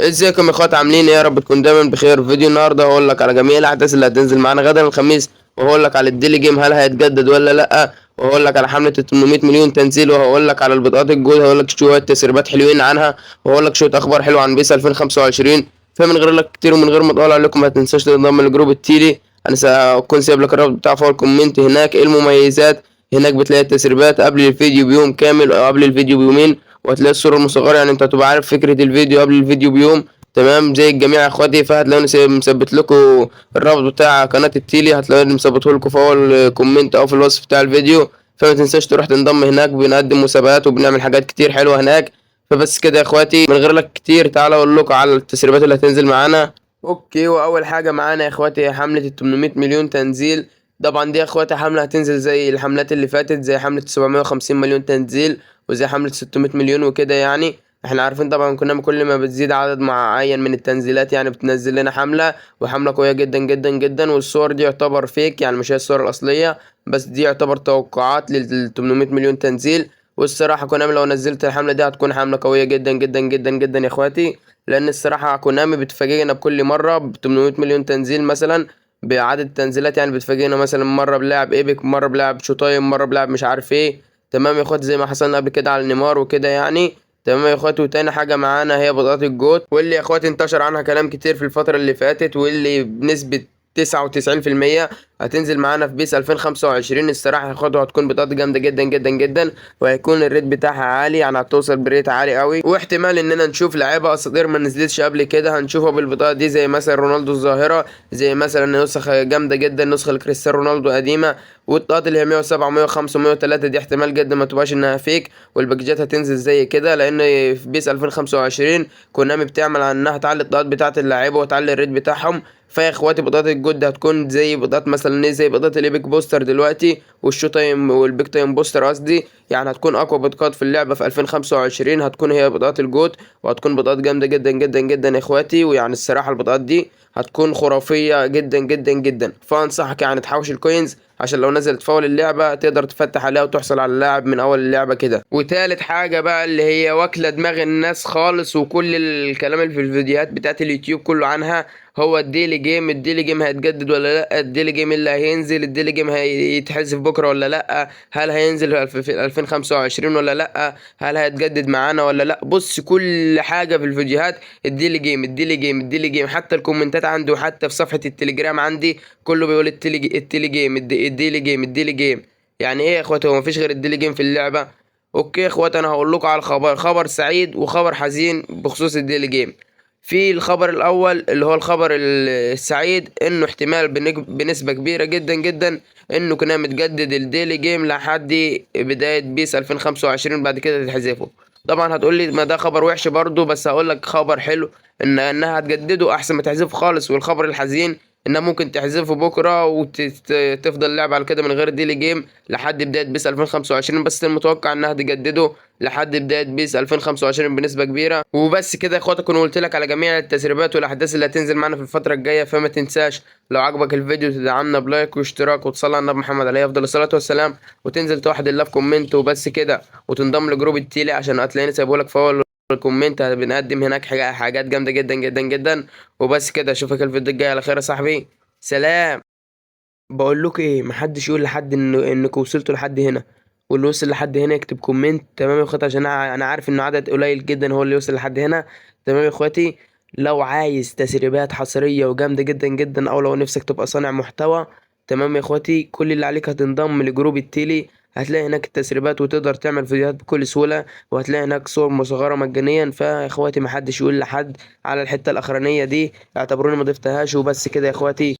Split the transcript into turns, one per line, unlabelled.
ازيكم يا اخوات، عاملين ايه؟ يا رب تكون دايما بخير. فيديو النهارده هقول لك على جميع الاحداث اللي هتنزل معانا غدا الخميس، وهقول لك على الديلي جيم هل هيتجدد ولا لا، وهقول لك على حمله ال 800 مليون تنزيل، وهقول لك على البطاقات الجود، هقول لك شويه تسريبات حلوين عنها، وهقول لك شويه اخبار حلوه عن بيس 2025. فمن غير لك كتير ومن غير ما اطول عليكم، ما تنساش تنضم لجروب التيلي. انا هكون سايب لك الرابط بتاع فوق الكومنت. هناك ايه المميزات؟ هناك بتلاقي التسريبات قبل الفيديو بيوم كامل او قبل الفيديو بيومين، وهتلاقي الصوره المصغره، يعني انت هتبقى عارف فكره الفيديو قبل الفيديو بيوم. تمام زي الجميع يا اخواتي. فهتلاقوني مثبت لكم الرابط بتاع قناه التيلي، هتلاقوني مثبته لكم في اول كومنت او في الوصف بتاع الفيديو. فما تنساش تروح تنضم هناك، بنقدم مسابقات وبنعمل حاجات كتير حلوه هناك. فبس كده يا اخواتي، من غير لك كتير تعالى اقول لكم على التسريبات اللي هتنزل معانا. اوكي، واول حاجه معانا يا اخواتي هي حمله ال 800 مليون تنزيل. طبعا دي يا اخواتي حمله هتنزل زي الحملات اللي فاتت، زي حمله 750 مليون تنزيل وزي حمله 600 مليون وكده. يعني احنا عارفين طبعا، كنا كل ما بتزيد عدد معين من التنزيلات يعني بتنزل لنا حملة، وحملة قوية جدا جدا جدا. والصور دي يعتبر فيك، يعني مش هي الصور الأصلية، بس دي يعتبر توقعات لل 800 مليون تنزيل. والصراحة كونامي لو نزلت الحملة دي هتكون حملة قوية جدا جدا جدا جدا يا اخواتي. لأن الصراحة كونامي بتفاجئنا بكل مرة ب 800 مليون تنزيل مثلا، بعدد تنزيلات. يعني بتفاجئنا مثلا مرة بلاعب ايبك، مرة بلاعب شوتايم، مرة بلاعب مش عارف ايه. تمام يا اخواتي، زي ما حصلنا قبل كده على نيمار وكده يعني. تمام يا اخواتي. وتاني حاجة معانا هي بطاقات الجوت، واللي يا اخواتي انتشر عنها كلام كتير في الفترة اللي فاتت، واللي بنسبة 99% هتنزل معانا في بيس 2025. الصراحة يا اخواتي هتكون بطاقات جامدة جدا جدا جدا، وهيكون الريت بتاعها عالي، يعني هتوصل بريت عالي قوي. واحتمال اننا نشوف لعيبة اساطير ما نزلتش قبل كده هنشوفها بالبطاقة دي، زي مثلا رونالدو الظاهرة، زي مثلا نسخة جامدة جدا، نسخة لكريستيانو رونالدو قديمة. والطاقات اللي هي 107 105 103 دي احتمال جدا ما تبقاش انها فيك، والباكجات هتنزل زي كده. لان في بيس 2025 كونامي بتعمل على انها تعلي الطاقات بتاعه اللعيبه وتعلي الريت بتاعهم. فيا اخواتي بطاقات الجود هتكون زي بطاقات مثلا ايه، زي بطاقات الايبك بوستر دلوقتي، والشو تايم والبيك تايم بوستر قصدي. يعني هتكون اقوى بطاقات في اللعبه في 2025، هتكون هي بطاقات الجود، وهتكون بطاقات جامده جدا جدا جدا يا اخواتي. ويعني الصراحه البطاقات دي هتكون خرافيه جدا جدا جدا. فانصحك يعني تحوش الكوينز، عشان لو نزلت فاول اللعبة تقدر تفتح عليها وتحصل على اللاعب من أول اللعبة كده. وتالت حاجة بقى اللي هي واكلة دماغ الناس خالص، وكل الكلام اللي في الفيديوهات بتاعت اليوتيوب كله عنها، هو الديلي جيم. الديلي جيم هيتجدد ولا لا؟ الديلي جيم اللي هينزل، الديلي جيم هيتحذف بكرة ولا لا؟ هل هينزل في 2025 ولا لا؟ هل هيتجدد معانا ولا لا؟ بص، كل حاجة في الفيديوهات الديلي جيم الديلي جيم الديلي جيم. حتى الكومنتات عندي وحتى في صفحة التليجرام عندي كله بيقول التيلي جيم الديلي جيم الديلي جيم. يعني ايه يا اخواتي؟ هو مفيش غير الديلي جيم في اللعبة؟ اوكي يا اخواتي، انا هقول لكم على خبر سعيد وخبر حزين بخصوص الديلي جيم. في الخبر الاول اللي هو الخبر السعيد، انه احتمال بنسبة كبيرة جدا جدا انه كنا متجدد الديلي جيم لحد بداية بيس 2025، بعد كده تتحذفه. طبعا هتقول لي ما ده خبر وحش برضه، بس هقول لك خبر حلو، انها هتجدده احسن ما تحذفه خالص. والخبر الحزين انها ممكن تحذفه بكره وتفضل لعب على كده من غير ديلي جيم لحد بدايه بيس 2025. بس المتوقع انها تجدده لحد بدايه بيس 2025 بنسبه كبيره. وبس كده يا اخواتي، اكون قلت لك على جميع التسريبات والاحداث اللي هتنزل معانا في الفتره الجايه. فما تنساش لو عجبك الفيديو تدعمنا بلايك واشتراك وتصلي على النبي محمد عليه افضل الصلاه والسلام، وتنزل توحد الله في كومنت وبس كده، وتنضم لجروب التيلي عشان هتلاقيني سايبهولك في اول الكومنت. بنقدم هناك حاجات جامده جدا جدا جدا. وبس كده، اشوفك الفيديو الجاي على خير يا صاحبي. سلام. بقول لكم ايه، محدش يقول لحد انكم وصلتوا لحد هنا، واللي وصل لحد هنا يكتب كومنت. تمام يا اخواتي؟ عشان انا عارف انه عدد قليل جدا هو اللي يوصل لحد هنا. تمام يا اخواتي؟ لو عايز تسريبات حصرية وجامدة جدا جدا، او لو نفسك تبقى صانع محتوى، تمام يا اخواتي، كل اللي عليك هتنضم لجروب التيلي. هتلاقي هناك التسريبات وتقدر تعمل فيديوهات بكل سهولة، وهتلاقي هناك صور مصغرة مجانيا. فيا اخواتي محدش يقول لحد على الحتة الاخرانية دي، اعتبروني ما ضفتهاش. وبس كده يا اخواتي،